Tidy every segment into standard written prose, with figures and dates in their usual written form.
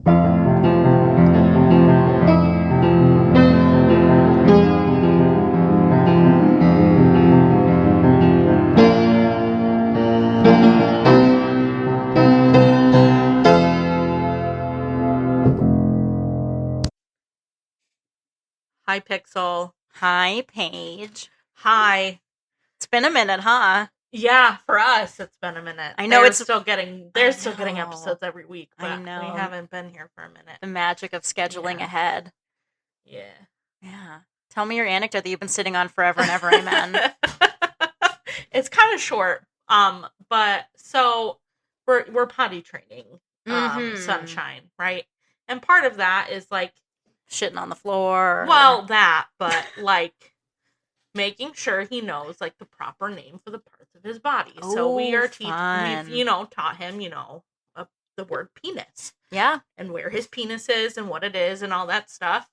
Hi, Pixel. Hi, Paige. Hi. It's been a minute, huh? Yeah, for us, it's been a minute. I know they're it's- still getting I still getting know. episodes every week, I but know. we haven't been here for a minute. The magic of scheduling Yeah. ahead. Yeah. Yeah. Tell me your anecdote that you've been sitting on forever and ever, amen. It's kind of short. But so we're potty training Sunshine, right? And part of that is like shitting on the floor. Well, that, but like making sure he knows like the proper name for the parts of his body. So we are we've taught him, the word penis. Yeah. And where his penis is and what it is and all that stuff.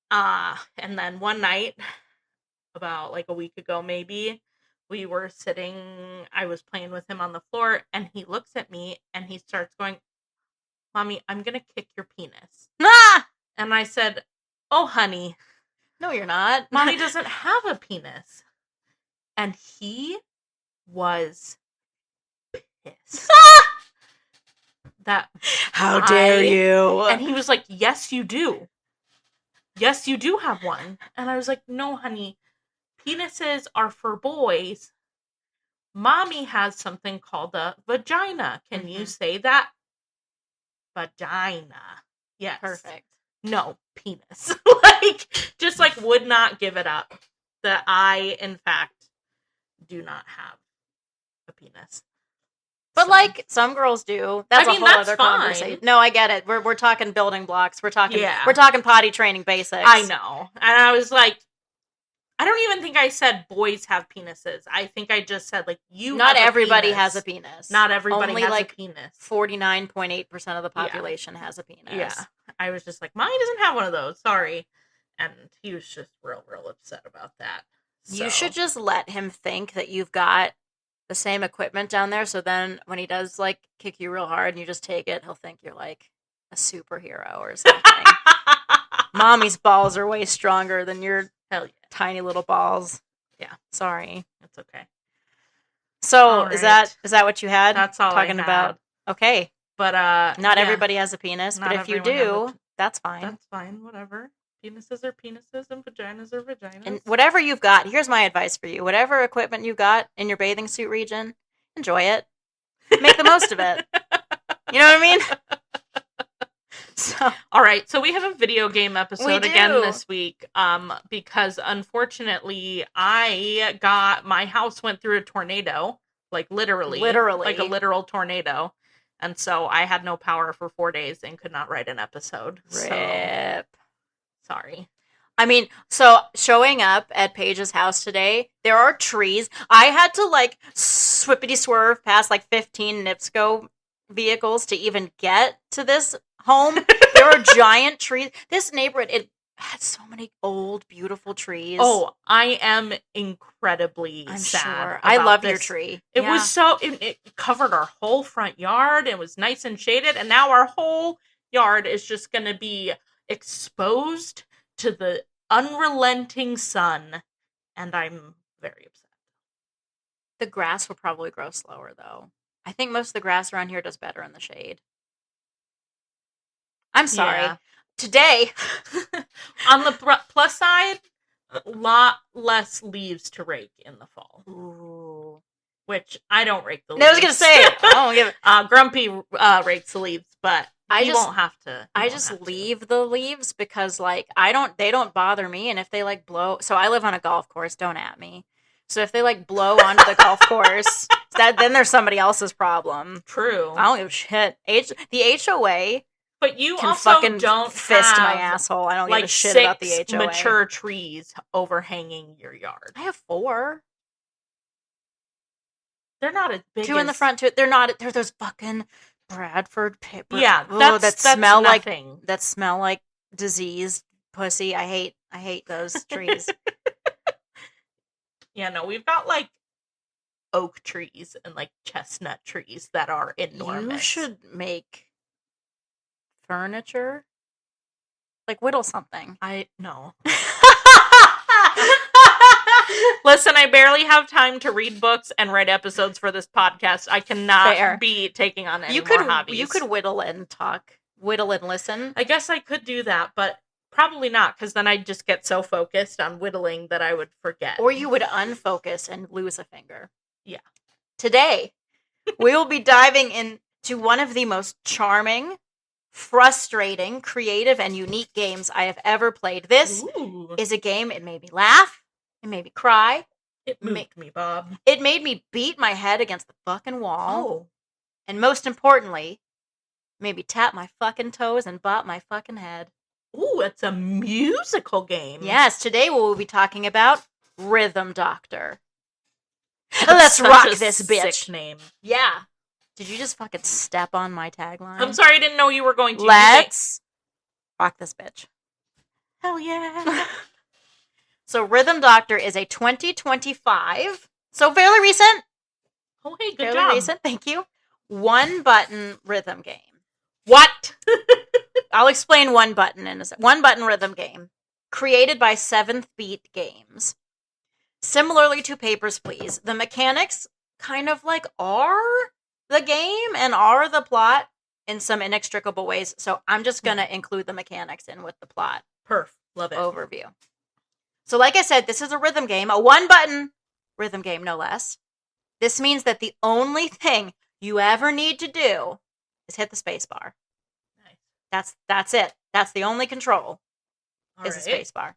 And then one night, about like a week ago maybe, we were sitting, I was playing with him on the floor, and he looks at me and he starts going, "Mommy, I'm gonna kick your penis." Ah! And I said, "Oh, honey. No, you're not. Mommy doesn't have a penis." And he was pissed. How dare you? And he was like, "Yes, you do. Yes, you do have one." And I was like, "No, honey. Penises are for boys. Mommy has something called a vagina. Can you say that?" Vagina. Yes. Perfect. No, penis. Just would not give it up that I, in fact, do not have a penis. But some girls do. That's a whole other conversation. No, I get it. We're talking building blocks. We're talking potty training basics. I know. And I was like, I don't even think I said boys have penises. I think I just said not everybody has a penis. Not everybody has a penis. 49.8% of the population has a penis. Yeah. I was just like, "Mommy doesn't have one of those. Sorry." And he was just real upset about that. So. You should just let him think that you've got the same equipment down there, so then when he does kick you real hard and you just take it, he'll think you're like a superhero or something. Mommy's balls are way stronger than your tiny little balls. Yeah, sorry. That's okay. So is that what you had? That's all talking I had. About. Okay, but not everybody has a penis, but if you do, that's fine. That's fine. Whatever. Penises are penises and vaginas are vaginas. And whatever you've got, here's my advice for you. Whatever equipment you've got in your bathing suit region, enjoy it. Make the most of it. You know what I mean? So, all right. So we have a video game episode again this week. Because unfortunately, my house went through a tornado, literally, like a literal tornado. And so I had no power for 4 days and could not write an episode. Rip. So, sorry. I mean, so showing up at Paige's house today, there are trees. I had to swippity swerve past 15 NIPSCO vehicles to even get to this home. There are giant trees. This neighborhood, it has so many old, beautiful trees. Oh, I am incredibly sad. Sure. I love your tree. It was so, it covered our whole front yard. It was nice and shaded. And now our whole yard is just going to be exposed to the unrelenting sun. And I'm very upset. The grass will probably grow slower, though. I think most of the grass around here does better in the shade. I'm sorry. Yeah. Today, on the plus side, a lot less leaves to rake in the fall. Ooh. Which I don't rake the leaves. I was gonna say, I don't give it. Grumpy rakes the leaves, but I won't have to. I just leave the leaves because they don't bother me, and if they blow, so I live on a golf course. Don't at me. So if they blow onto the golf course, then there's somebody else's problem. True. I don't give a shit. The HOA. But you also don't fist my asshole. I don't give a shit about the HOA. Mature trees overhanging your yard. I have 4. They're not as big. 2 in the front. 2. They're not. They're those fucking Bradford. Yeah, that smell nothing. That smell like diseased pussy. I hate those trees. Yeah, no, we've got oak trees and chestnut trees that are enormous. You should make furniture? Like whittle something. No. Listen, I barely have time to read books and write episodes for this podcast. I cannot be taking on any more hobbies. You could whittle and talk. Whittle and listen. I guess I could do that, but probably not, because then I'd just get so focused on whittling that I would forget. Or you would unfocus and lose a finger. Yeah. Today, we will be diving into one of the most charming, frustrating, creative, and unique games I have ever played. This is a game, it made me laugh. It made me cry. It moved me, Bob. It made me beat my head against the fucking wall. Oh. And most importantly, made me tap my fucking toes and bop my fucking head. Ooh, it's a musical game. Yes, today we will be talking about Rhythm Doctor. Let's rock this bitch. Sick name. Yeah. Did you just fucking step on my tagline? I'm sorry, I didn't know you were going to. Let's rock this bitch. Hell yeah. So Rhythm Doctor is a 2025, so fairly recent. Oh, hey, good fairly job. Recent, thank you. One-button rhythm game. What? I'll explain one button in a second. One-button rhythm game created by Seventh Beat Games. Similarly to Papers, Please, the mechanics kind of like are the game and are the plot in some inextricable ways. So I'm just going to include the mechanics in with the plot. Perf. Love it. Overview. So like I said, this is a rhythm game, a one-button rhythm game, no less. This means that the only thing you ever need to do is hit the space bar. Nice. That's it. That's the only control is the space bar.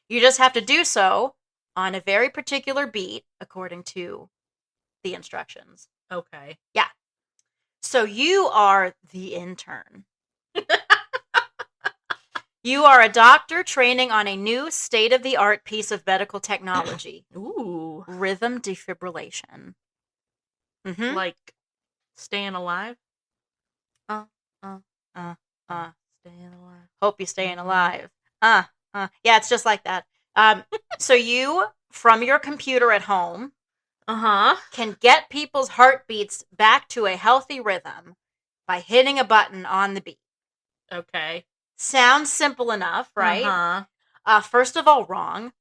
You just have to do so on a very particular beat according to the instructions. Okay. Yeah. So you are the intern. You are a doctor training on a new state-of-the-art piece of medical technology. Ooh. Rhythm defibrillation. Mm-hmm. Like staying alive? Staying alive. Hope you're staying alive. Yeah, it's just like that. So you, from your computer at home, can get people's heartbeats back to a healthy rhythm by hitting a button on the beat. Okay. Sounds simple enough, right? First of all, wrong.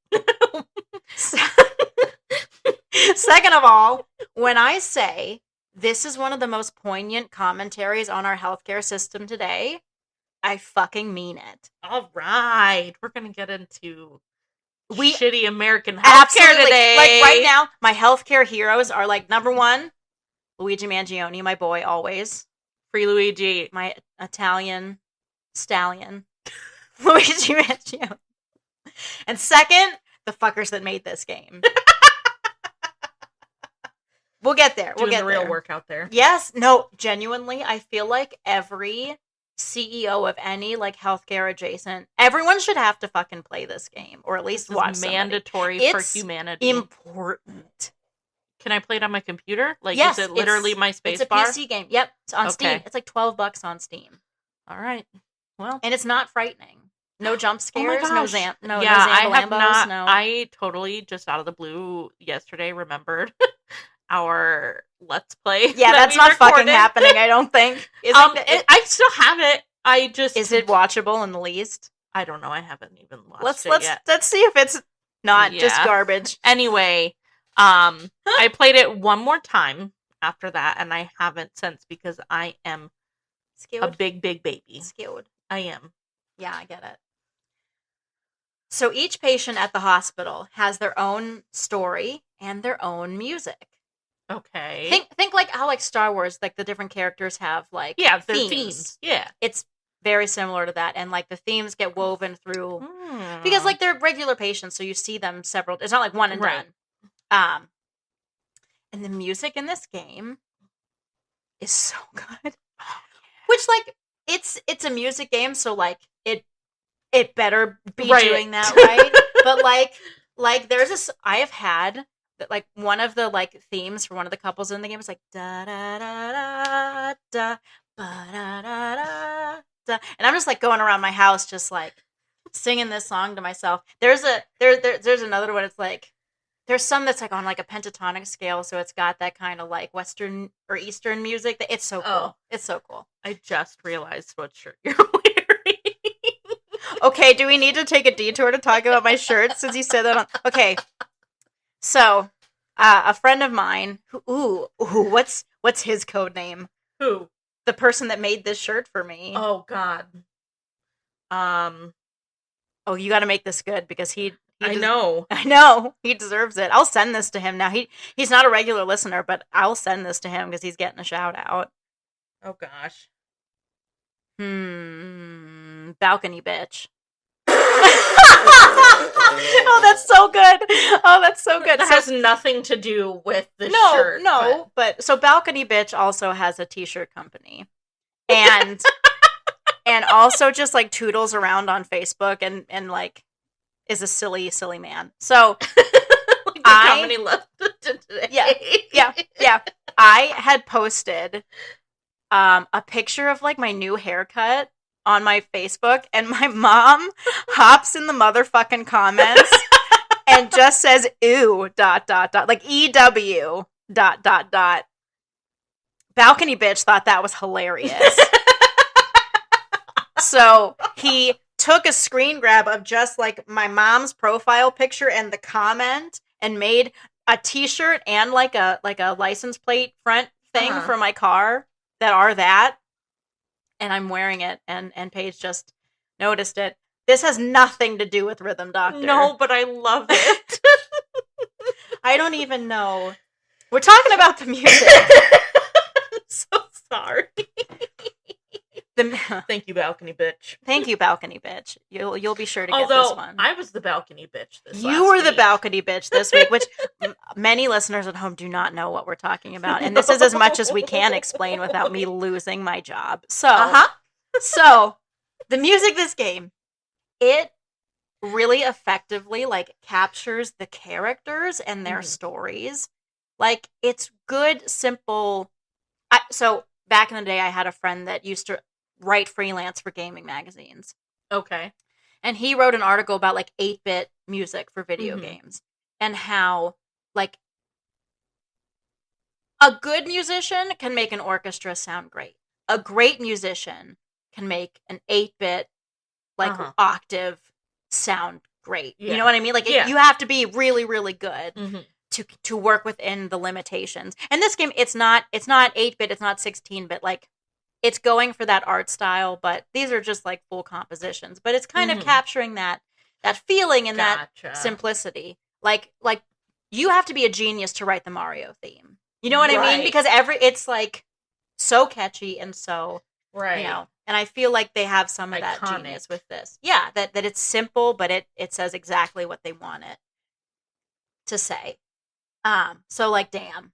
Second of all, when I say this is one of the most poignant commentaries on our healthcare system today, I fucking mean it. All right. We're going to get into shitty American healthcare today. Like right now, my healthcare heroes are like, number one, Luigi Mangione, my boy, always. Free Luigi. My Italian stallion, Luigi Mangione. And second, the fuckers that made this game. We'll get there. Doing the real work out there. Yes. No, genuinely, I feel like every CEO of any like healthcare adjacent, everyone should have to fucking play this game or at least watch. Mandatory for humanity. Important. Can I play it on my computer? Like, yes, is it literally my space bar? It's a PC game. Yep, it's on Steam. It's like $12 on Steam. All right. Well, and it's not frightening. No jump scares. Oh no I have not. No. I totally just out of the blue yesterday remembered our Let's Play. Yeah, that's not fucking happening. I don't think. I still have it. Is it watchable in the least? I don't know. I haven't even watched it yet. Let's see if it's not just garbage. Anyway, I played it one more time after that, and I haven't since because I am a big baby. Skilled. I am. Yeah, I get it. So each patient at the hospital has their own story and their own music. Okay. Think like how like Star Wars, like the different characters have like themes. Yeah. It's very similar to that, and like the themes get woven through because like they're regular patients, so you see them several. It's not like one and done. And the music in this game is so good. Which like it's a music game, so like it better be doing that right. But like there's this I have had that like one of the like themes for one of the couples in the game is like da da da da da ba da da da da, and I'm just like going around my house just like singing this song to myself. There's another one. It's like there's some that's like on like a pentatonic scale, so it's got that kind of like Western or Eastern music. It's so cool. Oh, it's so cool. I just realized what shirt you're wearing. Okay, do we need to take a detour to talk about my shirt since you said that on... Okay, so a friend of mine who, what's his code name? Who? The person that made this shirt for me. Oh God. Oh, you got to make this good because I know he deserves it. I'll send this to him now. He's not a regular listener, but I'll send this to him because he's getting a shout out. Oh gosh. Balcony bitch. Oh, that's so good. Oh, that's so good. That has nothing to do with the shirt. No, but so Balcony bitch also has a t-shirt company. And and also just like toodles around on Facebook and like is a silly man. So like the company left today. Yeah. I had posted a picture of like my new haircut on my Facebook, and my mom hops in the motherfucking comments and just says ew ... like EW ... Balcony bitch thought that was hilarious. So he took a screen grab of just like my mom's profile picture and the comment and made a t-shirt and like a license plate front thing for my car that are that. And I'm wearing it, and Paige just noticed it. This has nothing to do with Rhythm Doctor. No, but I love it. I don't even know. We're talking about the music. I'm so sorry. Thank you, Balcony bitch. Thank you, Balcony bitch. You'll be sure to get this one. I was the Balcony bitch this You were the Balcony bitch this week, which many listeners at home do not know what we're talking about. And this is as much as we can explain without me losing my job. So, so the music this game, it really effectively like captures the characters and their stories. Like it's good, simple. So back in the day, I had a friend that used to write freelance for gaming magazines. Okay. And he wrote an article about like 8-bit music for video games and how like a good musician can make an orchestra sound great. A great musician can make an 8-bit like octave sound great. Yeah. You know what I mean? Like you have to be really, really good to work within the limitations. And this game, it's not 8-bit, it's not 16-bit, like it's going for that art style, but these are just like full compositions. But it's kind of capturing that feeling and that simplicity. Like you have to be a genius to write the Mario theme. You know what I mean? Because it's like so catchy and so you know. And I feel like they have some of that genius with this. Yeah, that it's simple, but it says exactly what they want it to say. So like damn,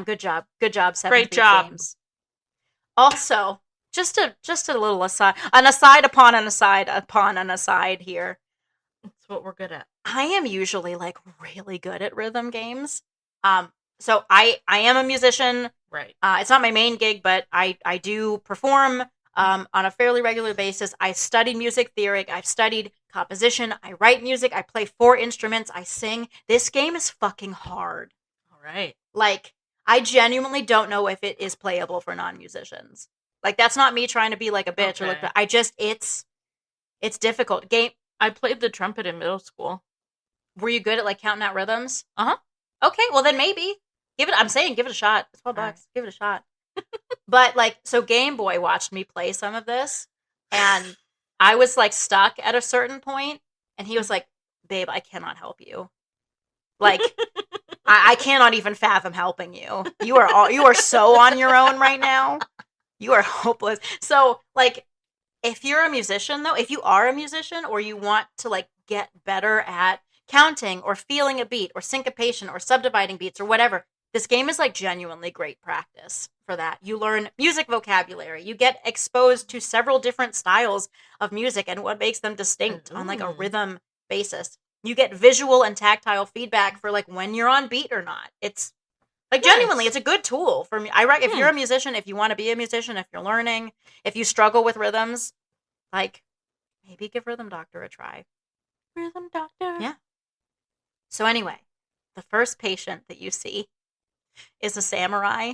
good job, 7 Great job. Games. Also, just a little aside upon an aside here. That's what we're good at. I am usually like really good at rhythm games. So I am a musician. Right. It's not my main gig, but I do perform on a fairly regular basis. I studied music theory. I've studied composition. I write music. I play 4 instruments. I sing. This game is fucking hard. All right. Like, I genuinely don't know if it is playable for non-musicians. Like, that's not me trying to be like a bitch or like. It's difficult. I played the trumpet in middle school. Were you good at like counting out rhythms? Okay, well then maybe give it a shot. It's $12. Right. Give it a shot. But like, so Game Boy watched me play some of this, and I was like stuck at a certain point, and he was like, "Babe, I cannot help you. Like, I cannot even fathom helping you. You are so on your own right now. You are hopeless." So like, if you're a musician though, if you are a musician or you want to like get better at counting or feeling a beat or syncopation or subdividing beats or whatever, this game is like genuinely great practice for that. You learn music vocabulary. You get exposed to several different styles of music and what makes them distinct on like a rhythm basis. You get visual and tactile feedback for like when you're on beat or not. It's like genuinely, it's a good tool for me. If you're a musician, if you want to be a musician, if you're learning, if you struggle with rhythms, like maybe give Rhythm Doctor a try. Rhythm Doctor. Yeah. So anyway, the first patient that you see is a samurai.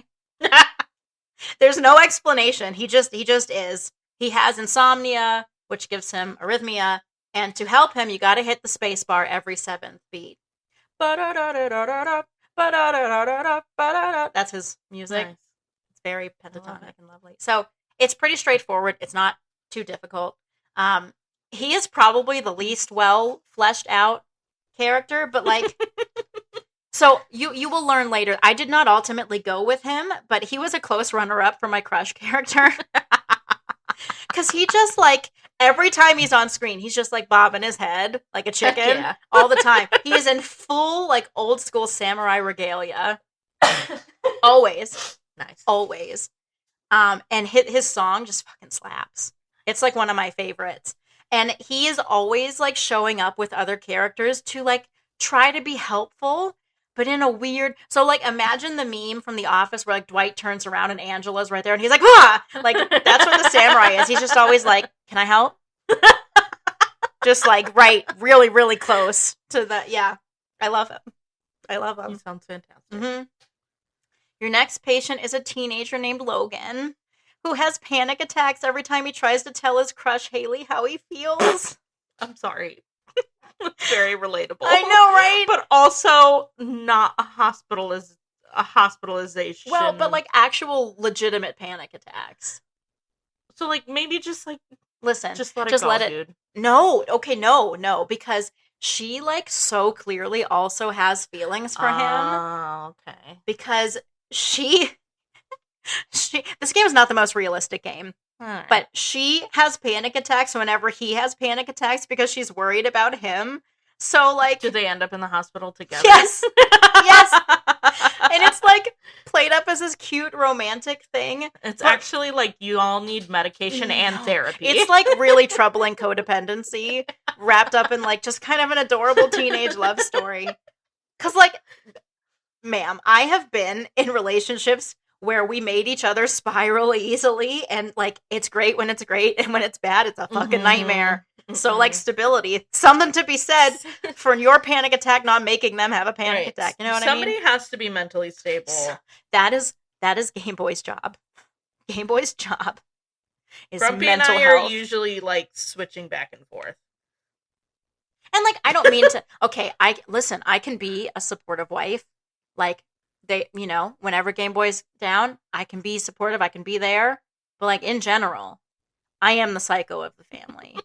There's no explanation. He just is. He has insomnia, which gives him arrhythmia, and to help him, you got to hit the space bar every 7th beat. That's his music. Nice. It's very pentatonic and lovely. So it's pretty straightforward. It's not too difficult. He is probably the least well fleshed out character, but like, so you will learn later. I did not ultimately go with him, but he was a close runner up for my crush character. Because he just like, every time he's on screen, he's just like bobbing his head like a chicken all the time. He is in full like old school samurai regalia. Always. Nice. Always. And his song just fucking slaps. It's like one of my favorites. And he is always like showing up with other characters to like try to be helpful, but in a weird. So like imagine the meme from The Office where like Dwight turns around and Angela's right there and he's like, ah! Like that's what the samurai is. He's just always like, can I help? Just like right, really, really close to the. Yeah, I love him. I love him. He sounds fantastic. Mm-hmm. Your next patient is a teenager named Logan, who has panic attacks every time he tries to tell his crush Haley how he feels. I'm sorry. It's very relatable. I know, right? But also not a hospitalization. Well, but like actual legitimate panic attacks. So like maybe just like listen, just let it go, dude. No, okay, no, because she like so clearly also has feelings for him. Oh, okay. Because this game is not the most realistic game. Right. But she has panic attacks whenever he has panic attacks because she's worried about him. So, like... Do they end up in the hospital together? Yes! Yes! And it's, like, played up as this cute romantic thing. It's actually, like, you all need medication and therapy. It's, like, really troubling codependency wrapped up in, like, just kind of an adorable teenage love story. Because, like, ma'am, I have been in relationships where we made each other spiral easily, and, like, it's great when it's great, and when it's bad, it's a fucking nightmare. So, like, stability. Something to be said for your panic attack not making them have a panic attack. You know what I mean? Somebody has to be mentally stable. That is Game Boy's job. Game Boy's job is Grumpy mental and I health. are usually, like, switching back and forth. And, like, I don't mean to... Okay, I can be a supportive wife. Like, whenever Game Boy's down, I can be supportive, I can be there. But, like, in general, I am the psycho of the family.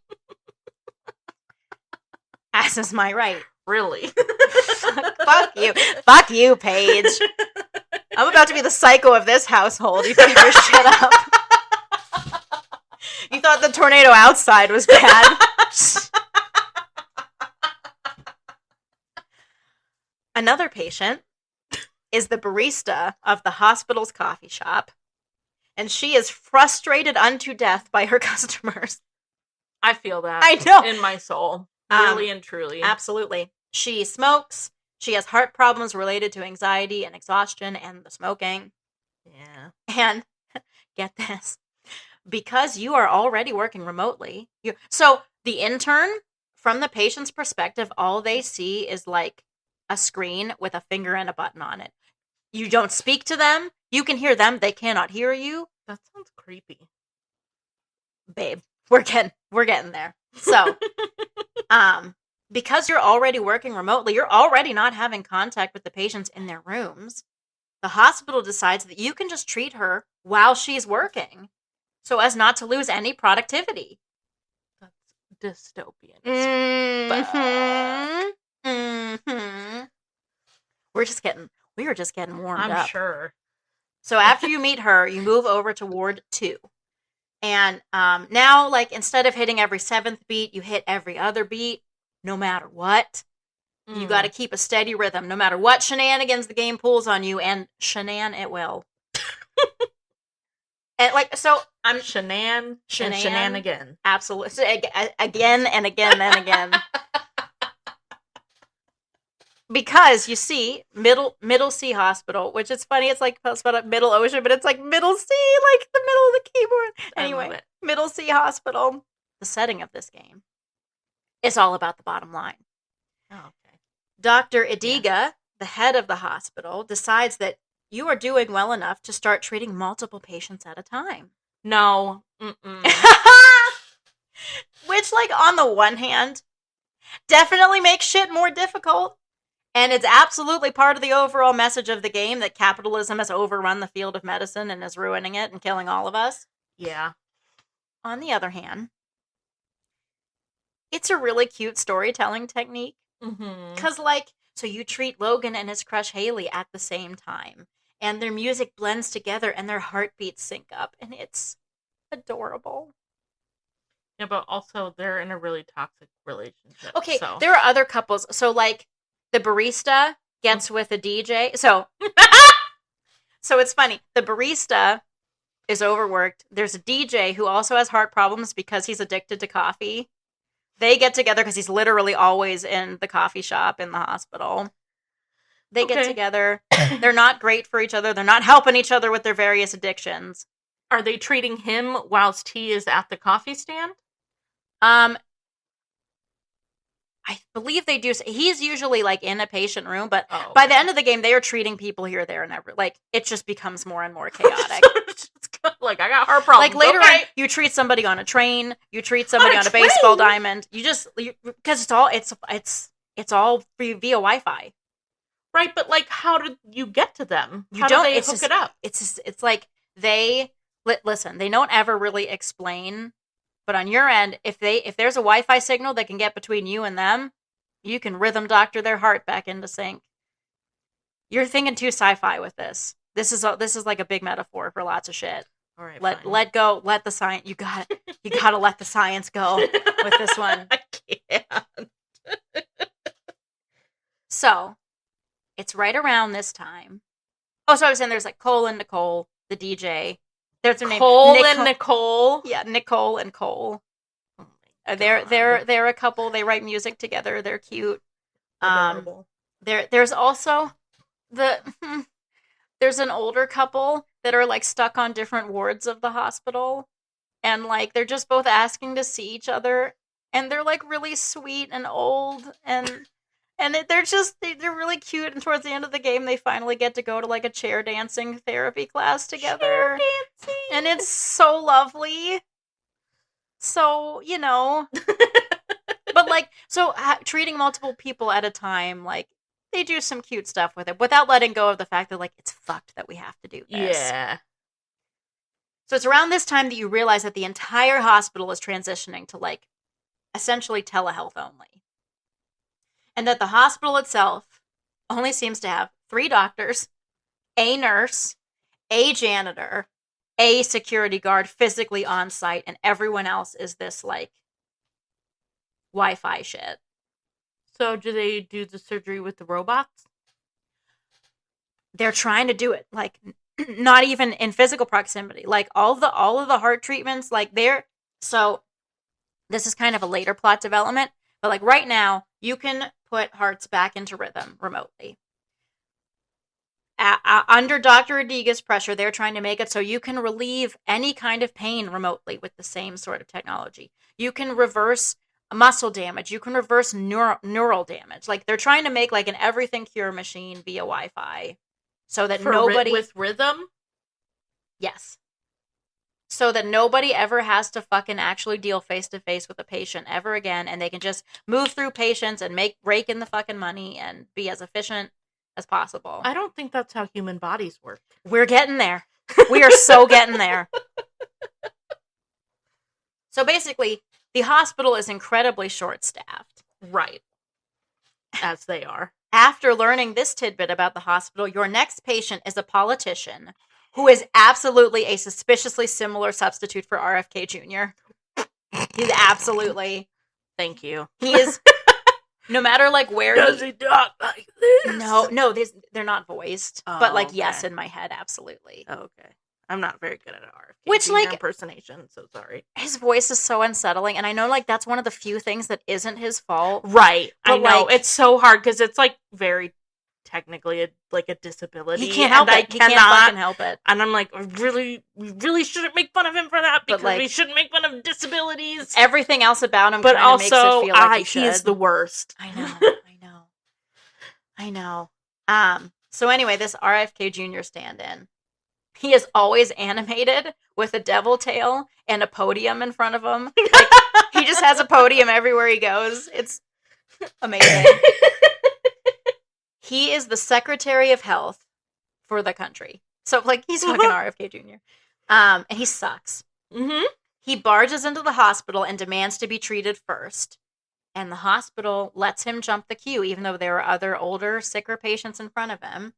As is my right. Really? Fuck you. Fuck you, Paige. I'm about to be the psycho of this household. You keep your shit up. You thought the tornado outside was bad. Another patient is the barista of the hospital's coffee shop, and she is frustrated unto death by her customers. I feel that. I know. In my soul. Really and truly. Absolutely. She smokes. She has heart problems related to anxiety and exhaustion and the smoking. Yeah. And get this. Because you are already working remotely. So the intern, from the patient's perspective, all they see is like a screen with a finger and a button on it. You don't speak to them. You can hear them. They cannot hear you. That sounds creepy. Babe, we're getting there. So, because you're already working remotely, you're already not having contact with the patients in their rooms. The hospital decides that you can just treat her while she's working so as not to lose any productivity. That's dystopian. Mm-hmm. Mm-hmm. We were just getting warmed up. I'm sure. So after you meet her, you move over to Ward 2. And now, like, instead of hitting every 7th beat, you hit every other beat, no matter what. You got to keep a steady rhythm, no matter what shenanigans the game pulls on you, and it will. And, like, so I'm... Shenanigan. Absolutely. Again and again and again. Because, you see, Middle Sea Hospital, which is funny, it's like spelled out Middle Ocean, but it's like Middle Sea, like the middle of the keyboard. Anyway, Middle Sea Hospital. The setting of this game is all about the bottom line. Oh, okay. Dr. Ediga the head of the hospital, decides that you are doing well enough to start treating multiple patients at a time. No. Which, like, on the one hand, definitely makes shit more difficult. And it's absolutely part of the overall message of the game that capitalism has overrun the field of medicine and is ruining it and killing all of us. Yeah. On the other hand, it's a really cute storytelling technique. Because, like, so you treat Logan and his crush Haley at the same time. And their music blends together and their heartbeats sync up. And it's adorable. Yeah, but also they're in a really toxic relationship. Okay, so there are other couples. So, like, the barista gets with a DJ. So it's funny. The barista is overworked. There's a DJ who also has heart problems because he's addicted to coffee. They get together because he's literally always in the coffee shop in the hospital. They get together. They're not great for each other. They're not helping each other with their various addictions. Are they treating him whilst he is at the coffee stand? I believe they do. He's usually, like, in a patient room, but by the end of the game, they are treating people here, there, and ever. Like, it just becomes more and more chaotic. Like, I got heart problems. Like, later on, you treat somebody on a train. You treat somebody on a baseball diamond. You just because it's all via Wi-Fi. Right, but, like, how did you get to them? How do they hook it up? It's like they listen. They don't ever really explain. But on your end, if there's a Wi-Fi signal that can get between you and them, you can rhythm doctor their heart back into sync. You're thinking too sci-fi with this. This is like a big metaphor for lots of shit. All right, let go, let the science. You gotta let the science go with this one. I can't. So, it's right around this time. Oh, so I was saying there's, like, Cole and Nicole, the DJ. There's their name. Cole and Nicole. Yeah, Nicole and Cole. Oh, they're a couple. They write music together. They're cute. There's also there's an older couple that are, like, stuck on different wards of the hospital, and, like, they're just both asking to see each other, and they're, like, really sweet and old, and they're really cute, and towards the end of the game, they finally get to go to, like, a chair dancing therapy class together. Chair dancing! And it's so lovely. So, you know. But, like, so treating multiple people at a time, like, they do some cute stuff with it without letting go of the fact that, like, it's fucked that we have to do this. Yeah. So it's around this time that you realize that the entire hospital is transitioning to, like, essentially telehealth only. And that the hospital itself only seems to have 3 doctors, a nurse, a janitor, a security guard physically on site, and everyone else is this, like, Wi-Fi shit. So do they do the surgery with the robots? They're trying to do it, like, not even in physical proximity. Like, all of the heart treatments, like, so this is kind of a later plot development, but, like, right now, you can put hearts back into rhythm remotely. Under Dr. Adiga's pressure, they're trying to make it so you can relieve any kind of pain remotely with the same sort of technology. You can reverse muscle damage. You can reverse neural damage. Like, they're trying to make, like, an everything cure machine via Wi-Fi, so that nobody with rhythm. Yes. So that nobody ever has to fucking actually deal face-to-face with a patient ever again, and they can just move through patients and rake in the fucking money and be as efficient as possible. I don't think that's how human bodies work. We're getting there. We are so getting there. So basically, the hospital is incredibly short-staffed. Right. As they are. After learning this tidbit about the hospital, your next patient is a politician who is absolutely a suspiciously similar substitute for RFK Jr. He's absolutely. Thank you. He is. No matter, like, where does he talk like this? No, they're not voiced. But, like, okay. Yes, in my head, absolutely. Oh, okay. I'm not very good at RFK Which, Jr. like, impersonation, so sorry. His voice is so unsettling, and I know, like, that's one of the few things that isn't his fault. Right. I know. Like, it's so hard, because it's, like, very technically a disability. He can't help it. He can't fucking help it. And I'm like, we really shouldn't make fun of him for that, because, like, we shouldn't make fun of disabilities. Everything else about him kind of makes it feel like he should. He's the worst. I know. So anyway, this RFK Jr. stand-in, he is always animated with a devil tail and a podium in front of him. Like, he just has a podium everywhere he goes. It's amazing. He is the Secretary of Health for the country. So, like, he's fucking RFK Jr. And he sucks. Mm-hmm. He barges into the hospital and demands to be treated first. And the hospital lets him jump the queue, even though there are other older, sicker patients in front of him,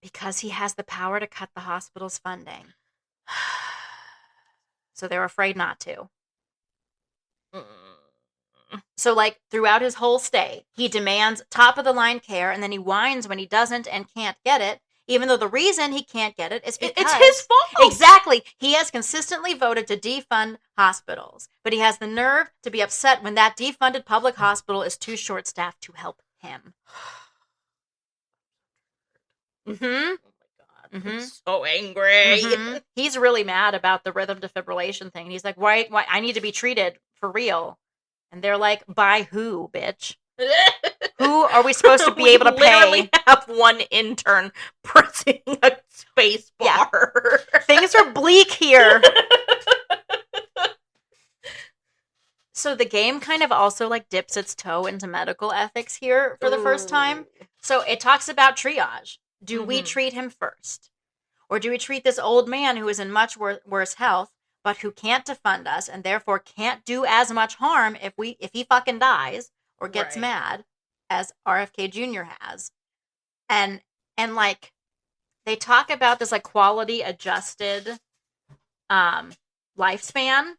because he has the power to cut the hospital's funding. So they're afraid not to. So, like, throughout his whole stay, he demands top-of-the-line care, and then he whines when he doesn't and can't get it, even though the reason he can't get it is because... It's his fault! Exactly! He has consistently voted to defund hospitals, but he has the nerve to be upset when that defunded public hospital is too short-staffed to help him. Mm-hmm. Oh my God. I'm so angry. Mm-hmm. He's really mad about the rhythm defibrillation thing. He's like, why I need to be treated for real. And they're like, by who, bitch? Who are we supposed to be able to pay? We literally have one intern pressing a space bar. Yeah. Things are bleak here. So the game kind of also like dips its toe into medical ethics here for the first time. So it talks about triage. Do we treat him first? Or do we treat this old man who is in much worse health, but who can't defund us and therefore can't do as much harm if he fucking dies or gets mad as RFK Jr. has? And like they talk about this like quality adjusted lifespan.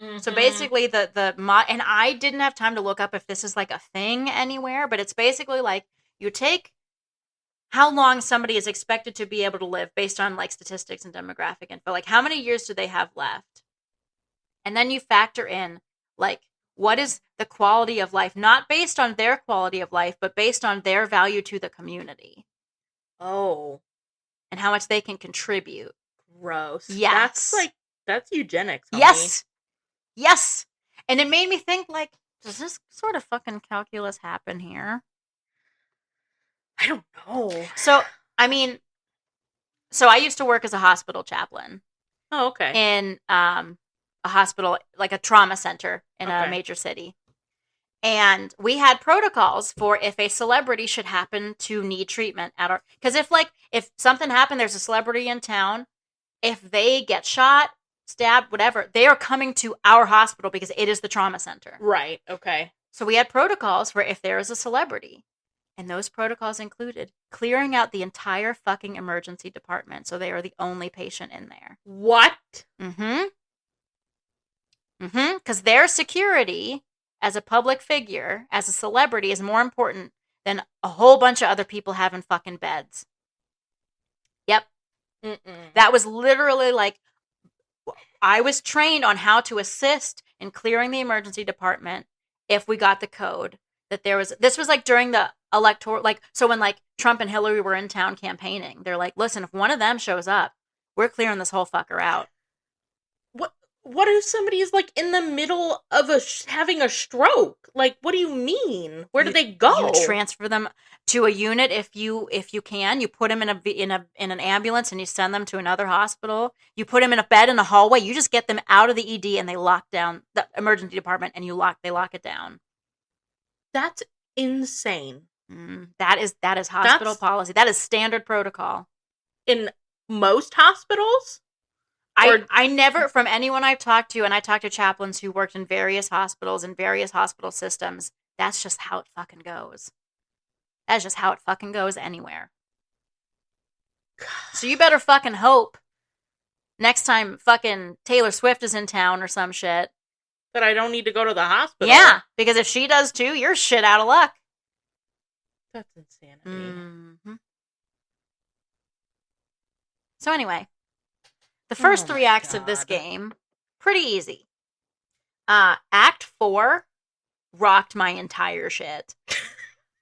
Mm-hmm. So basically and I didn't have time to look up if this is like a thing anywhere, but it's basically like you take how long somebody is expected to be able to live based on like statistics and demographic info. Like how many years do they have left? And then you factor in like what is the quality of life, not based on their quality of life, but based on their value to the community. Oh. And how much they can contribute. Gross. Yes. That's eugenics, homie. Yes. Yes. And it made me think like, does this sort of fucking calculus happen here? I don't know. So, I mean, I used to work as a hospital chaplain. Oh, okay. In a hospital, like a trauma center in a major city. And we had protocols for if a celebrity should happen to need treatment at our... Because if something happened, there's a celebrity in town, if they get shot, stabbed, whatever, they are coming to our hospital because it is the trauma center. Right, okay. So we had protocols for if there is a celebrity. And those protocols included clearing out the entire fucking emergency department so they are the only patient in there. What? Mm-hmm. Mm-hmm. Because their security as a public figure, as a celebrity, is more important than a whole bunch of other people having fucking beds. Yep. Mm-mm. That was literally like, I was trained on how to assist in clearing the emergency department if we got the code. This was like during the electoral, like, so when like Trump and Hillary were in town campaigning, they're like, listen, if one of them shows up, we're clearing this whole fucker out. What if somebody is like in the middle of having a stroke? Like, what do you mean? Where do they go? You transfer them to a unit if you can. You put them in an ambulance and you send them to another hospital. You put them in a bed in a hallway. You just get them out of the ED and they lock down the emergency department and they lock it down. That's insane. That is hospital policy. That is standard protocol. In most hospitals? I never, from anyone I've talked to, and I talked to chaplains who worked in various hospitals and various hospital systems, that's just how it fucking goes. That's just how it fucking goes anywhere. So you better fucking hope next time fucking Taylor Swift is in town or some shit that I don't need to go to the hospital. Yeah, because if she does too, you're shit out of luck. That's insanity. Mm-hmm. So anyway, the first 3 acts of this game, pretty easy. Act 4 rocked my entire shit.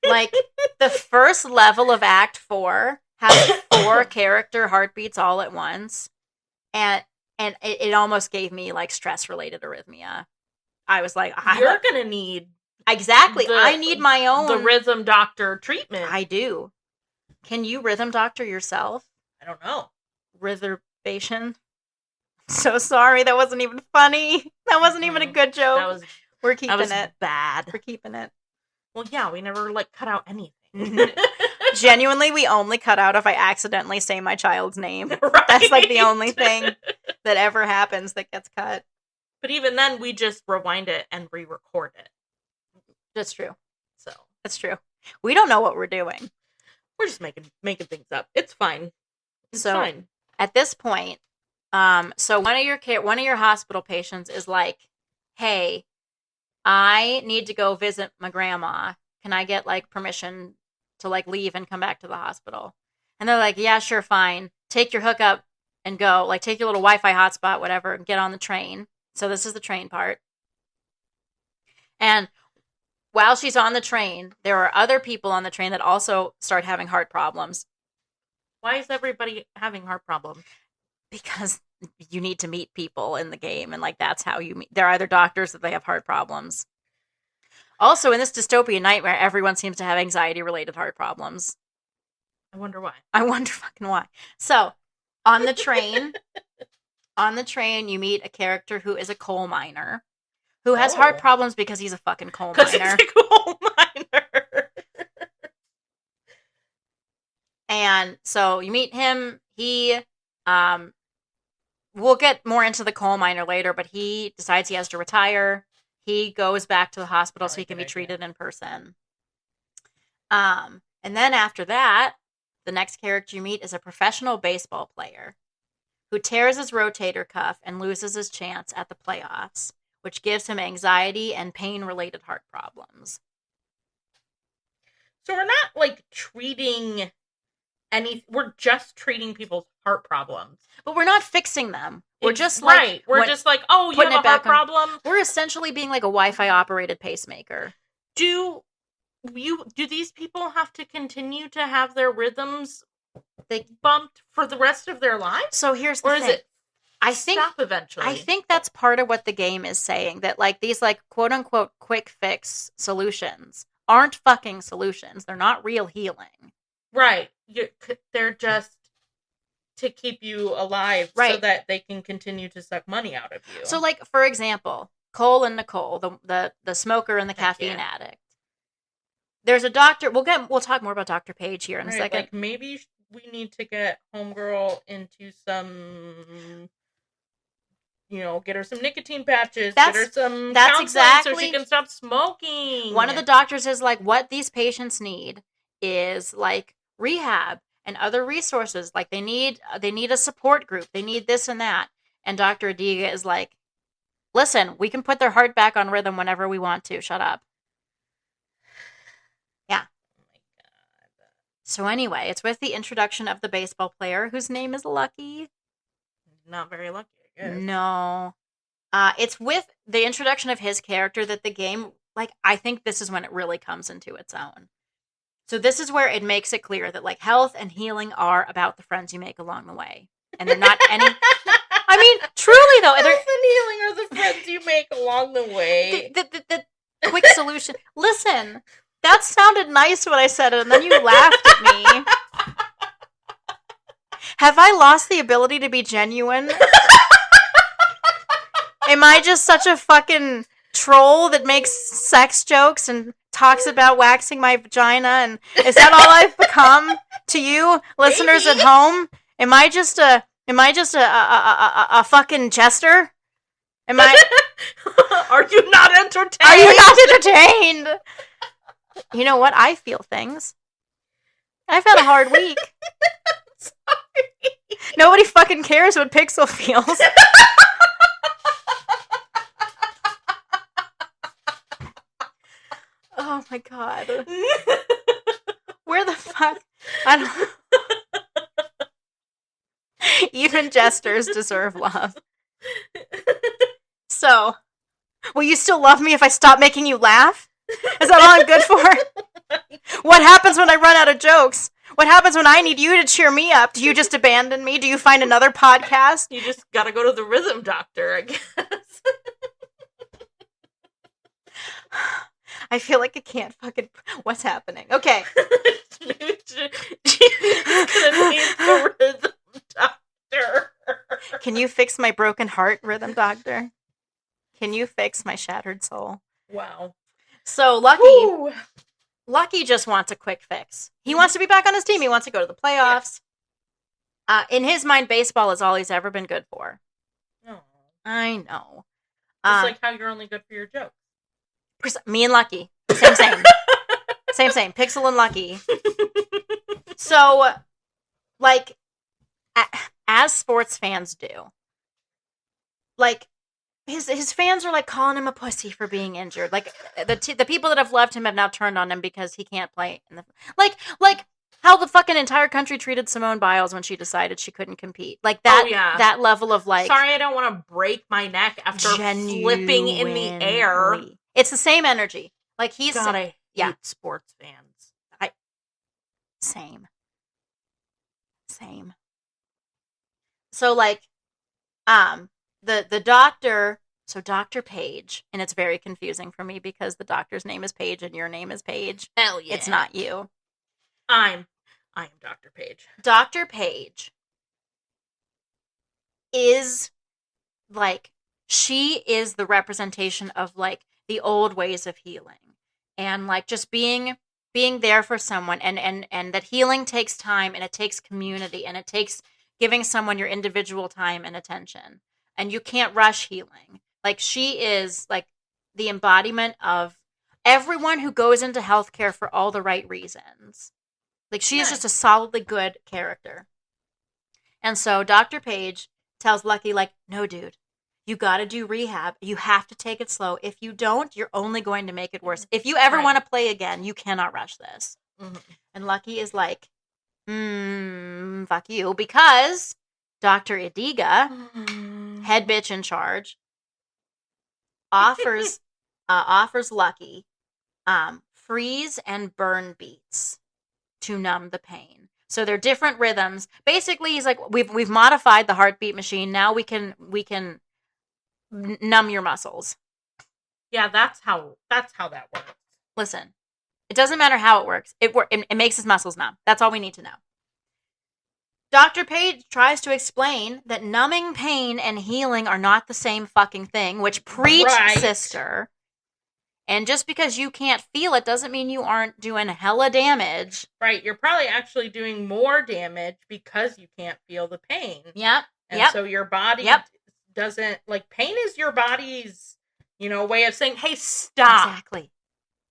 Like, the first level of Act 4 has 4 character heartbeats all at once. And it almost gave me, like, stress-related arrhythmia. I was like, you're gonna need... Exactly. I need my own... The rhythm doctor treatment. I do. Can you rhythm doctor yourself? I don't know. Rhytherbation. So sorry, that wasn't even funny. That wasn't even a good joke. We're keeping it. Bad. We're keeping it. Well, yeah, we never cut out anything. Genuinely, we only cut out if I accidentally say my child's name. Right. That's like the only thing that ever happens that gets cut. But even then, we just rewind it and re-record it. That's true. So that's true. We don't know what we're doing. We're just making things up. It's fine. It's fine. At this point, so one of your hospital patients is like, "Hey, I need to go visit my grandma. Can I get like permission to like leave and come back to the hospital?" And they're like, "Yeah, sure, fine. Take your hookup and go. Like, take your little Wi-Fi hotspot, whatever, and get on the train." So this is the train part. And while she's on the train, there are other people on the train that also start having heart problems. Why is everybody having heart problems? Because you need to meet people in the game, and like that's how you meet. There are other doctors that they have heart problems. Also, in this dystopian nightmare, everyone seems to have anxiety-related heart problems. I wonder why. I wonder fucking why. So, on the train, you meet a character who is a coal miner, who has heart problems because he's a fucking coal miner. Because he's a coal miner. And so you meet him. He, we'll get more into the coal miner later, but he decides he has to retire. He goes back to the hospital so he can be treated in person. And then after that, the next character you meet is a professional baseball player who tears his rotator cuff and loses his chance at the playoffs, which gives him anxiety and pain-related heart problems. So we're not, like, treating we're just treating people's heart problems. But we're not fixing them. We're just, like... Right. We're just like, oh, you have a heart problem? We're essentially being like a Wi-Fi operated pacemaker. Do these people have to continue to have their rhythms bumped for the rest of their lives? So here's the thing. Or is it stop eventually? I think that's part of what the game is saying, that like these like quote unquote quick fix solutions aren't fucking solutions. They're not real healing. Right. They're just to keep you alive, right, so that they can continue to suck money out of you. So like, for example, Cole and Nicole, the smoker and the caffeine addict. There's a doctor. We'll talk more about Dr. Page here in a second. Like maybe we need to get Homegirl into some, get her some nicotine patches, get her some counseling so she can stop smoking. One of the doctors is like, what these patients need is like rehab and other resources. Like they need a support group. They need this and that. And Dr. Adiga is like, listen, we can put their heart back on rhythm whenever we want to. Shut up. Yeah. Oh my God. So anyway, it's with the introduction of the baseball player whose name is Lucky. Not very lucky, I guess. No. It's with the introduction of his character that the game, like, I think this is when it really comes into its own. So this is where it makes it clear that, like, health and healing are about the friends you make along the way. And they're not any... I mean, truly, though... Health and healing are the friends you make along the way. The quick solution... Listen, that sounded nice when I said it, and then you laughed at me. Have I lost the ability to be genuine? Am I just such a fucking troll that makes sex jokes and talks about waxing my vagina? And is that all I've become to you, listeners at home? Am I just a fucking jester? Am I? Are you not entertained? Are you not entertained? You know what? I feel things. I've had a hard week. Sorry. Nobody fucking cares what Pixel feels. Oh my God. Where the fuck? I don't... Even jesters deserve love. So, will you still love me if I stop making you laugh? Is that all I'm good for? What happens when I run out of jokes? What happens when I need you to cheer me up? Do you just abandon me? Do you find another podcast? You just gotta go to the rhythm doctor, I guess. I feel like I can't fucking... What's happening? Okay. Can you fix my broken heart, rhythm doctor? Can you fix my shattered soul? Wow. So Lucky just wants a quick fix. He wants to be back on his team. He wants to go to the playoffs. Yeah. In his mind, baseball is all he's ever been good for. Oh. I know. It's like how you're only good for your jokes. Me and Lucky. Same. Same. Pixel and Lucky. So, like, as sports fans do, like, his fans are, like, calling him a pussy for being injured. Like, the people that have loved him have now turned on him because he can't play in the... Like, how the fucking entire country treated Simone Biles when she decided she couldn't compete. Like, that level of, like... Sorry, I don't want to break my neck after flipping in the air. It's the same energy. Like, he's... God, I hate sports fans. Same. So, like, the doctor... So, Dr. Page, and it's very confusing for me because the doctor's name is Page and your name is Page. Hell yeah. It's not you. I am Dr. Page. Dr. Page is, like, she is the representation of, like, the old ways of healing. And, like, just being there for someone. And that healing takes time, and it takes community, and it takes giving someone your individual time and attention. And you can't rush healing. Like, she is, like, the embodiment of everyone who goes into healthcare for all the right reasons. Like, she is just a solidly good character. And so Dr. Page tells Lucky, like, no, dude, you got to do rehab. You have to take it slow. If you don't, you're only going to make it worse. If you ever want to play again, you cannot rush this. Mm-hmm. And Lucky is like, fuck you. Because Dr. Ediga, head bitch in charge, offers Lucky freeze and burn beats to numb the pain. So they're different rhythms. Basically, he's like, we've modified the heartbeat machine. Now we can numb your muscles. Yeah, that's how that works. Listen, it doesn't matter how it works. It makes his muscles numb. That's all we need to know. Dr. Page tries to explain that numbing pain and healing are not the same fucking thing, which preach, sister. And just because you can't feel it doesn't mean you aren't doing hella damage. Right. You're probably actually doing more damage because you can't feel the pain. Yep. And so your body doesn't, like, pain is your body's, way of saying, hey, stop.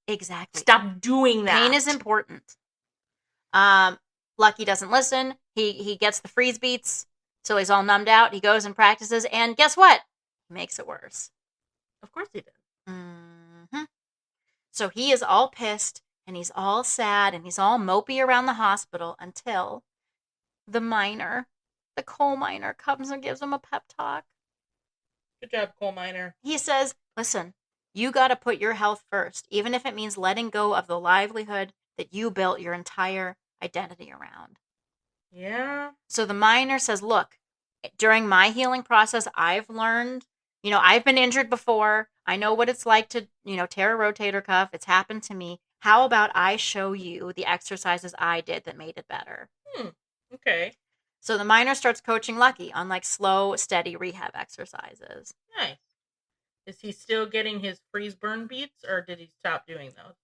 Exactly. Stop doing that. Pain is important. Lucky doesn't listen. He gets the freeze beats till he's all numbed out. He goes and practices, and guess what? He makes it worse. Of course he did. Mm-hmm. So he is all pissed, and he's all sad, and he's all mopey around the hospital until the coal miner, comes and gives him a pep talk. Good job, coal miner. He says, listen, you got to put your health first, even if it means letting go of the livelihood that you built your entire identity around. Yeah. So the miner says, look, during my healing process, I've learned, I've been injured before. I know what it's like to, tear a rotator cuff. It's happened to me. How about I show you the exercises I did that made it better? Okay. So the miner starts coaching Lucky on, like, slow, steady rehab exercises. Nice. Is he still getting his freeze burn beats, or did he stop doing those?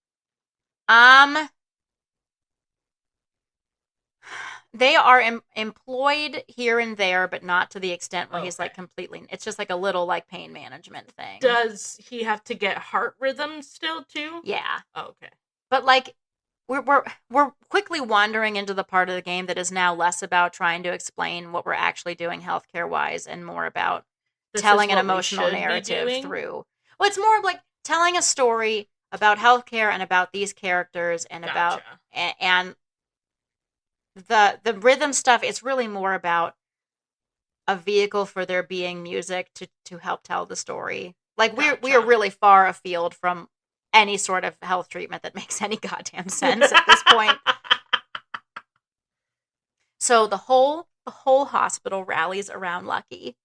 They are employed here and there, but not to the extent where he's, like, completely... It's just, like, a little, like, pain management thing. Does he have to get heart rhythms still, too? Yeah. Oh, okay. But, like, we're quickly wandering into the part of the game that is now less about trying to explain what we're actually doing healthcare-wise and more about telling an emotional narrative through... Well, it's more of, like, telling a story about healthcare and about these characters and about... And the rhythm stuff, it's really more about a vehicle for there being music to help tell the story. Like, we are really far afield from any sort of health treatment that makes any goddamn sense at this point. So the whole hospital rallies around Lucky,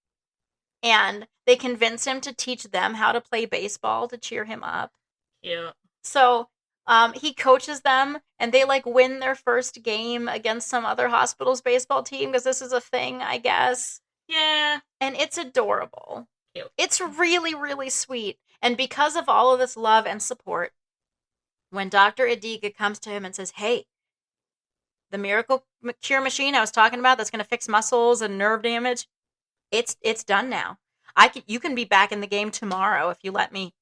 and they convince him to teach them how to play baseball to cheer him up. Yeah. So he coaches them, and they, like, win their first game against some other hospital's baseball team, because this is a thing, I guess. Yeah. And it's adorable. Cute. It's really, really sweet. And because of all of this love and support, when Dr. Adiga comes to him and says, hey, the miracle cure machine I was talking about that's going to fix muscles and nerve damage, it's done now. You can be back in the game tomorrow if you let me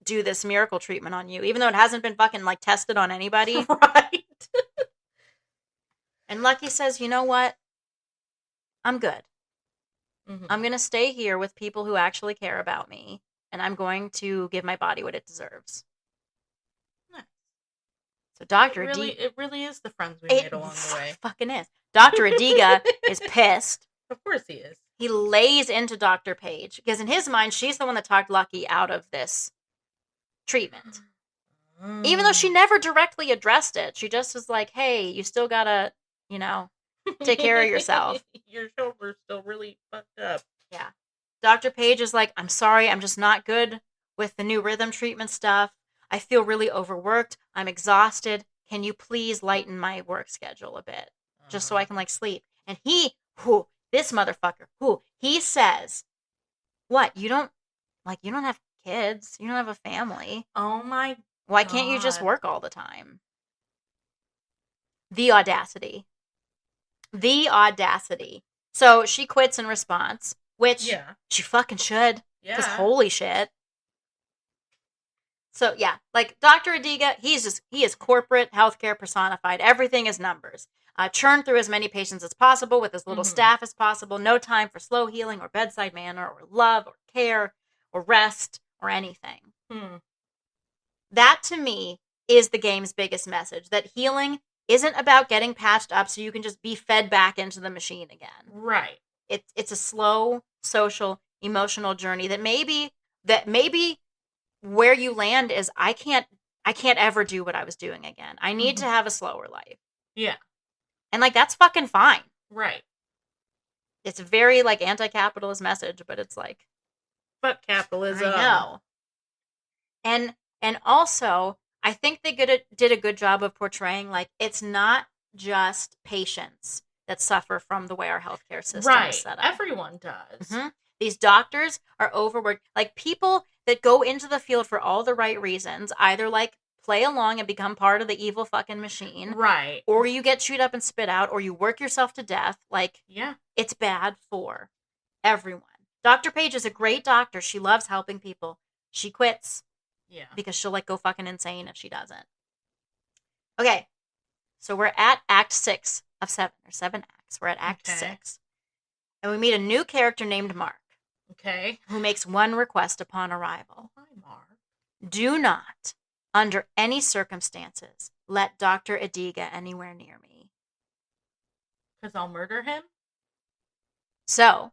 do this miracle treatment on you, even though it hasn't been fucking like tested on anybody. Right. And Lucky says, you know what? I'm good. Mm-hmm. I'm going to stay here with people who actually care about me, and I'm going to give my body what it deserves. Nice. So Dr. It really is the friends we made along the way. Fucking is. Dr. Adiga is pissed. Of course he is. He lays into Dr. Page because in his mind, she's the one that talked Lucky out of this treatment. Even though she never directly addressed it. She just was like, hey, you still gotta, take care of yourself. Your shoulder's still really fucked up. Yeah. Dr. Page is like, I'm sorry, I'm just not good with the new rhythm treatment stuff. I feel really overworked. I'm exhausted. Can you please lighten my work schedule a bit? Just so I can, sleep. And this motherfucker, he says, what? You don't have kids. You don't have a family. Oh my Why can't you just work all the time? The audacity. So she quits in response, which she fucking should. Yeah. Because holy shit. So yeah, Dr. Adiga, he is corporate healthcare personified. Everything is numbers. Churn through as many patients as possible with as little staff as possible. No time for slow healing or bedside manner or love or care or rest or anything. That to me is the game's biggest message, that healing isn't about getting patched up so you can just be fed back into the machine again. Right. It's a slow, social, emotional journey that maybe where you land is I can't ever do what I was doing again. I need to have a slower life. Yeah. And that's fucking fine. Right. It's a very anti-capitalist message, but it's fuck capitalism. I know. And also, I think they did a good job of portraying it's not just patients that suffer from the way our healthcare system is set up. Everyone does. Mm-hmm. These doctors are overworked. People that go into the field for all the right reasons, either play along and become part of the evil fucking machine. Right. Or you get chewed up and spit out, or you work yourself to death. Yeah. It's bad for everyone. Dr. Page is a great doctor. She loves helping people. She quits. Yeah. Because she'll go fucking insane if she doesn't. Okay. So we're at Act 6 of 7, or 7 acts. We're at Act 6. And we meet a new character named Mark. Okay. Who makes one request upon arrival. Hi, Mark. Do not, under any circumstances, let Dr. Adiga anywhere near me. Because I'll murder him? So,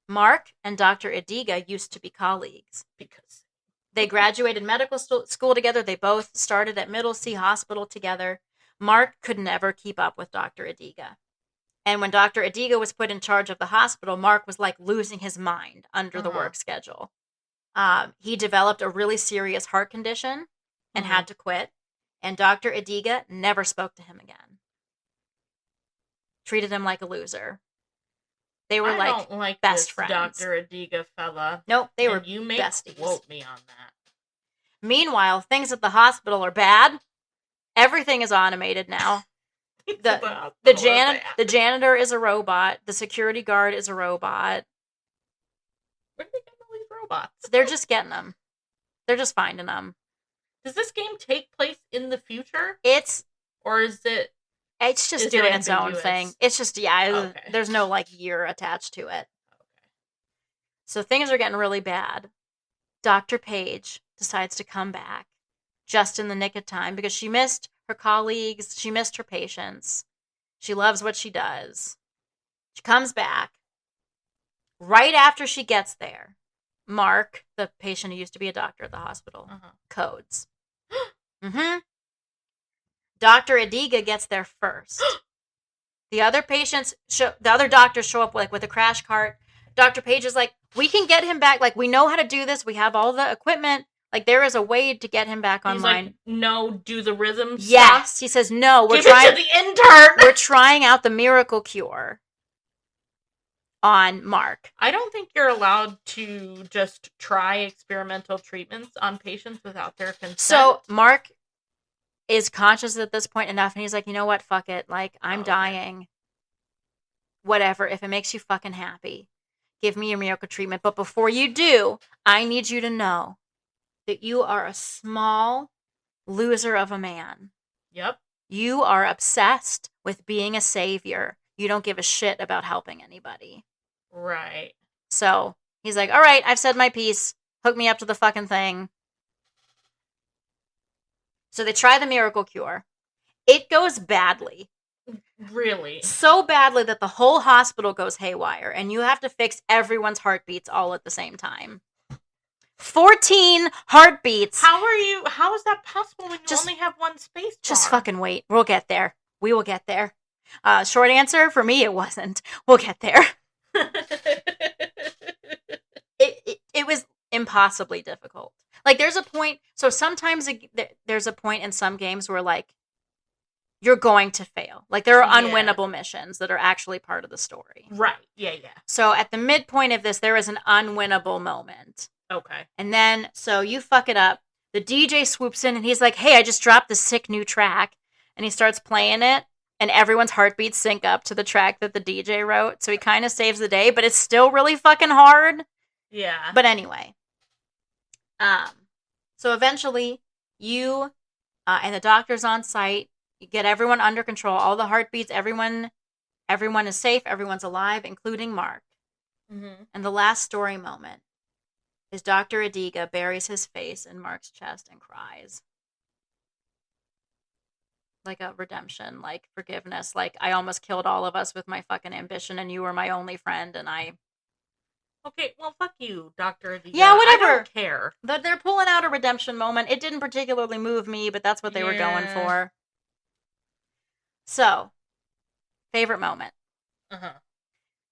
Mark and Dr. Adiga used to be colleagues. Because they graduated medical school together. They both started at Middlesea Hospital together. Mark could never keep up with Dr. Adiga. And when Dr. Adiga was put in charge of the hospital, Mark was losing his mind under the work schedule. He developed a really serious heart condition and had to quit. And Dr. Adiga never spoke to him again. Treated him like a loser. They were I don't like best this friends. Dr. Adiga fella. Nope, they were you may besties. Quote me on that. Meanwhile, things at the hospital are bad. Everything is automated now. The janitor is a robot. The security guard is a robot. Where did they get all these robots? They're just getting them. They're just finding them. Does this game take place in the future? Or is it? It's just doing its own thing. It's just there's no year attached to it. Okay. So things are getting really bad. Dr. Page decides to come back just in the nick of time because she missed her colleagues. She missed her patients. She loves what she does. She comes back. Right after she gets there, Mark, the patient who used to be a doctor at the hospital, codes. Dr. Adiga gets there first. The other doctors show up with a crash cart. Dr. Page is we can get him back. We know how to do this. We have all the equipment. There is a way to get him back online. No, do the rhythm stuff. Yes, he says, no, Give it to the intern. We're trying out the miracle cure. on Mark. I don't think you're allowed to just try experimental treatments on patients without their consent. So Mark is conscious at this point enough, and he's like, you know what? Fuck it. Like, I'm dying. Whatever. If it makes you fucking happy, give me your miracle treatment. But before you do, I need you to know that you are a small loser of a man. Yep. You are obsessed with being a savior. You don't give a shit about helping anybody. Right. So he's like, all right, I've said my piece. Hook me up to the fucking thing. So they try the miracle cure. It goes badly. Really? So badly that the whole hospital goes haywire, and you have to fix everyone's heartbeats all at the same time. 14 heartbeats. How is that possible when you only have one space bar? Just fucking wait. We'll get there. We will get there. Short answer, for me, it wasn't. We'll get there. It was impossibly difficult. Like, there's a point, so sometimes there's a point in some games where, like, you're going to fail. Like, there are unwinnable missions that are actually part of the story. Right. Yeah. So at the midpoint of this, there is an unwinnable moment. Okay. And then, so you fuck it up. The DJ swoops in and he's like, hey, I just dropped this sick new track. And he starts playing it. And everyone's heartbeats sync up to the track that the DJ wrote. So he kind of saves the day, but it's still really fucking hard. Yeah. But anyway. So eventually, you and the doctor's on site. You get everyone under control. All the heartbeats, everyone is safe. Everyone's alive, including Mark. Mm-hmm. And the last story moment is Dr. Adiga buries his face in Mark's chest and cries. Like a redemption, like forgiveness. Like, I almost killed all of us with my fucking ambition, and you were my only friend, and I... Okay, well, fuck you, Dr. Adiga. Yeah, whatever. I don't care. They're pulling out a redemption moment. It didn't particularly move me, but that's what they were going for. So, favorite moment. Uh-huh.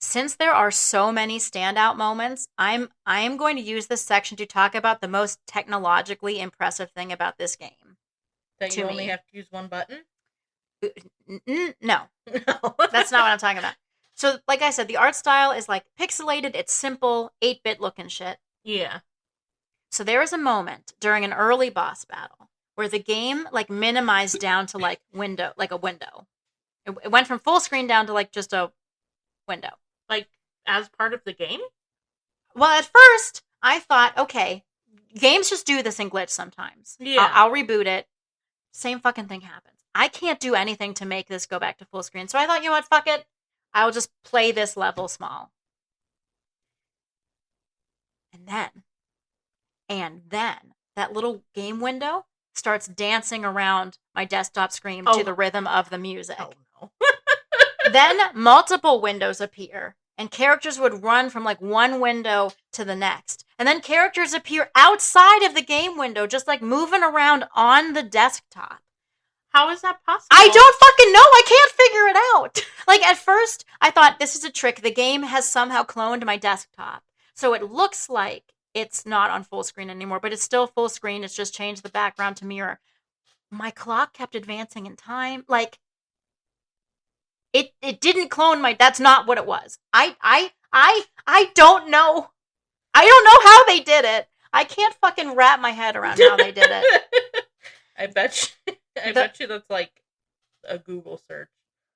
Since there are so many standout moments, I am going to use this section to talk about the most technologically impressive thing about this game. That you only have to use one button? No. That's not what I'm talking about. So, like I said, the art style is like pixelated, it's simple, 8-bit looking shit. Yeah. So there is a moment during an early boss battle where the game like minimized down to like a window. It went from full screen down to like just a window. Like as part of the game? Well, at first I thought, okay, games just do this in glitch sometimes. Yeah. I'll reboot it. Same fucking thing happens. I can't do anything to make this go back to full screen. So I thought, you know what, fuck it. I'll just play this level small. And then that little game window starts dancing around my desktop screen to the rhythm of the music. Oh, no. Then multiple windows appear, and characters would run from like one window to the next. And then characters appear outside of the game window, just like moving around on the desktop. How is that possible? I don't fucking know. I can't figure it out. Like, at first, I thought, this is a trick. The game has somehow cloned my desktop. So it looks like it's not on full screen anymore, but it's still full screen. It's just changed the background to mirror. My clock kept advancing in time. Like, it didn't clone my... That's not what it was. I don't know. I don't know how they did it. I can't fucking wrap my head around how they did it. I bet you that's like a Google search.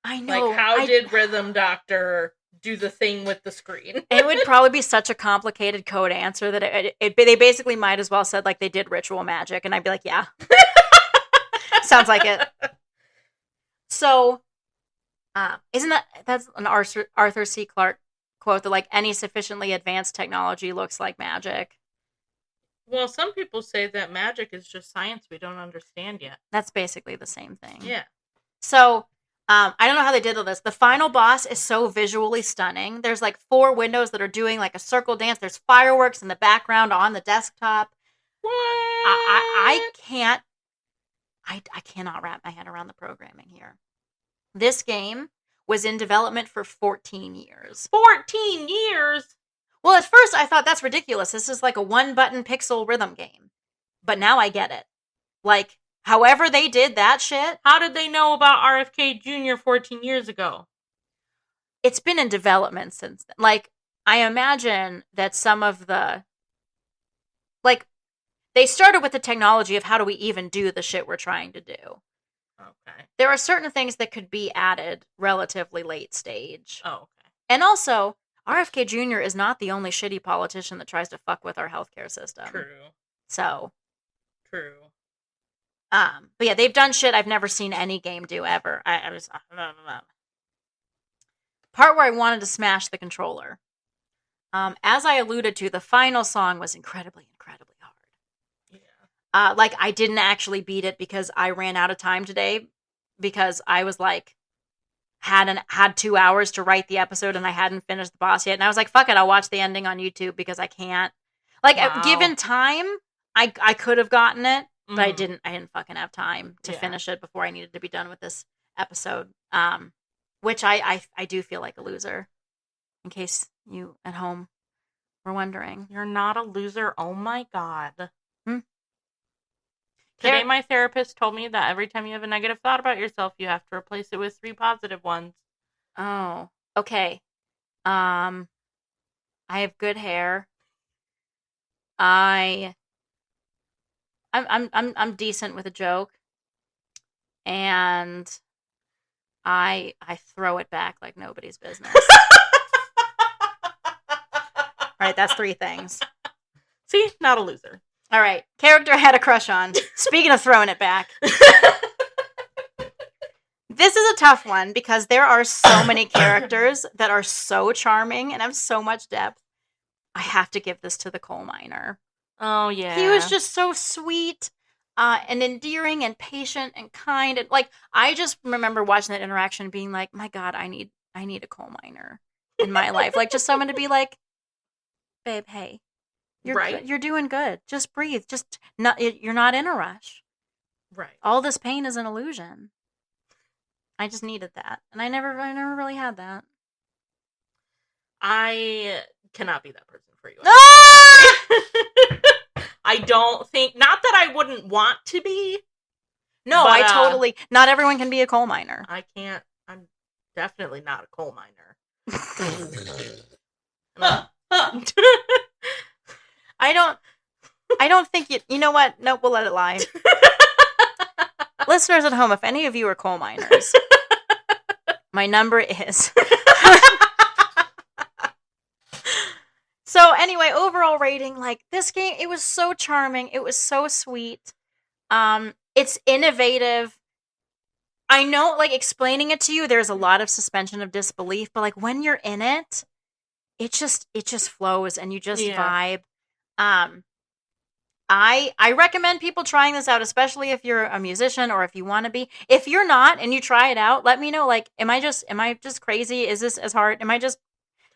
I know. Like, how did Rhythm Doctor do the thing with the screen? It would probably be such a complicated code answer that they basically might as well said like they did ritual magic, and I'd be like, yeah. Sounds like it. So, that's an Arthur C. Clarke quote that like any sufficiently advanced technology looks like magic. Well, some people say that magic is just science we don't understand yet. That's basically the same thing. Yeah. So, I don't know how they did all this. The final boss is so visually stunning. There's like 4 windows that are doing like a circle dance. There's fireworks in the background on the desktop. What? I cannot wrap my head around the programming here. This game was in development for 14 years. 14 years? Well, at first I thought that's ridiculous. This is like a 1-button pixel rhythm game. But now I get it. Like, however they did that shit. How did they know about RFK Jr. 14 years ago? it's been in development since then. Like, I imagine that some of the, like, they started with the technology of how do we even do the shit we're trying to do. Okay. There are certain things that could be added relatively late stage. Oh, okay. And also, RFK Jr. is not the only shitty politician that tries to fuck with our healthcare system. True. So. True. But yeah, they've done shit I've never seen any game do ever. I was part where I wanted to smash the controller. As I alluded to, the final song was incredibly hard. Yeah. Like, I didn't actually beat it because I ran out of time today because I was like, had 2 hours to write the episode and I hadn't finished the boss yet. And I was like, fuck it, I'll watch the ending on YouTube because I can't. Like, given time, I could have gotten it, but I didn't fucking have time to finish it before I needed to be done with this episode. Which I do feel like a loser. In case you at home were wondering. You're not a loser. Oh my God. Today my therapist told me that every time you have a negative thought about yourself, you have to replace it with 3 positive ones. Oh, okay. I have good hair. I'm decent with a joke. And I throw it back like nobody's business. Right, that's 3 things. See, not a loser. All right, character I had a crush on. Speaking of throwing it back. This is a tough one because there are so many characters that are so charming and have so much depth. I have to give this to the coal miner. Oh, yeah. He was just so sweet and endearing and patient and kind. And like, I just remember watching that interaction and being like, my God, I need a coal miner in my life. Like, just someone to be like, babe, hey, you're doing good. Just breathe. You're not in a rush. Right. All this pain is an illusion. I just needed that. And I never really had that. I cannot be that person for you. Ah! I don't think, not that I wouldn't want to be. No, but, I totally, not everyone can be a coal miner. I can't, I'm definitely not a coal miner. I don't think you know what? Nope, we'll let it lie. Listeners at home, if any of you are coal miners, my number is. So anyway, overall rating, like, this game, it was so charming. It was so sweet. It's innovative. I know, like, explaining it to you, there's a lot of suspension of disbelief, but like when you're in it, it just flows and you just vibe. I recommend people trying this out, especially if you're a musician or if you want to be. If you're not and you try it out, let me know. Like, am I just crazy? Is this as hard?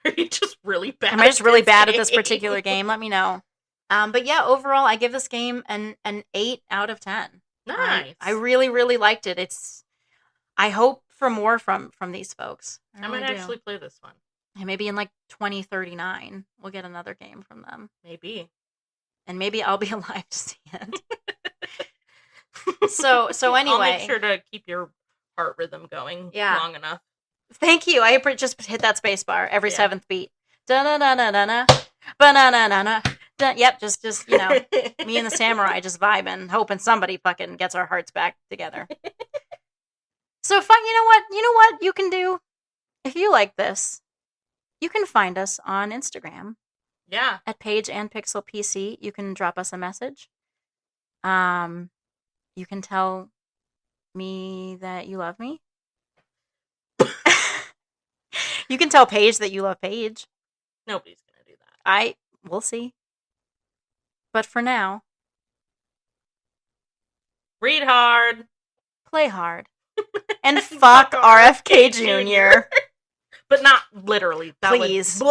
Are you just really bad? Am I just really bad at this particular game? Let me know. But yeah, overall, I give this game an 8 out of 10. Nice. I really, really liked it. I hope for more from these folks. I might actually play this one. And maybe in like 2039, we'll get another game from them. Maybe. And maybe I'll be alive to see it. So anyway. I'll make sure to keep your heart rhythm going long enough. Thank you. I just hit that space bar every 7th beat. Da-na-na-na-na-na. Ba-na-na-na-na. Yep, just you know, me and the samurai just vibing, hoping somebody fucking gets our hearts back together. So fun. You know what you can do? If you like this, you can find us on Instagram. Yeah. At Paige and Pixel PC. You can drop us a message. You can tell me that you love me. You can tell Paige that you love Paige. Nobody's gonna do that. We'll see. But for now, read hard, play hard, and fuck RFK Jr. But not literally. Please.